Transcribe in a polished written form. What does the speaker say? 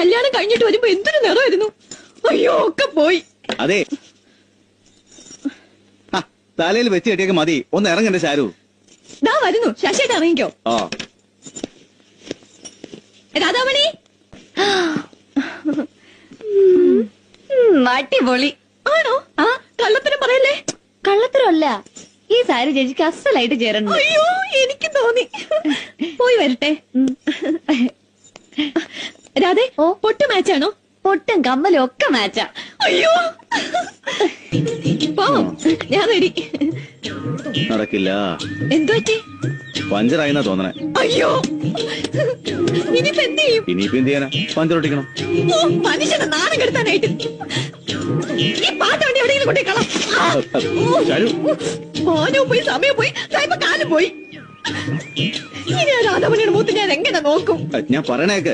കല്യാണം കഴിഞ്ഞിട്ട് വരുമ്പോ എന്തൊരു നിറമായിരുന്നു. അയ്യോ ഒക്കെ പോയി. അതെ തലയിൽ വെച്ച് കെട്ടിയൊക്കെ മതി. ഒന്ന് ഇറങ്ങണ്ടേ ശാരു? ദാ വരുന്നു. ശശിയായിട്ട് ഇറങ്ങിക്കോ. രാധാമണി അടിപൊളി ആണോ? ആ കള്ളത്തരം പറയല്ലേ. കള്ളത്തരമല്ല, ഈ സാരി ചേച്ചിക്ക് അസലായിട്ട് ചേരണം. അയ്യോ എനിക്ക് തോന്നി. പോയി വരട്ടെ. രാധേ പൊട്ട് മാച്ചാണോ? പൊട്ടും കമ്മലും ഒക്കെ മാച്ചാ. അയ്യോ ഞാൻ റെഡി. നടക്കില്ല. എന്തു പറ്റി? പഞ്ചറായിന്നാ തോന്നണേ. അയ്യോ ഇനിയിപ്പോ എന്ത് ചെയ്യും? ഇനിയിപ്പോ എന്ത് ചെയ്യാനാ? പഞ്ചറൊട്ടിക്കണം. മനുഷ്യനെ നാണം കെടുത്താനായിട്ട് ഈ പാട്ട് വേണ്ടി എവിടെയെങ്കിലും കൊണ്ടേ കളാം. മോനും പോയി, സമയം പോയി, ഇപ്പൊ കാലം പോയി. ഇനി ആ രാധാമണിയുടെ മൂത്ത് ഞാൻ എങ്ങനെ നോക്കും? ഞാൻ പറയണേക്ക്.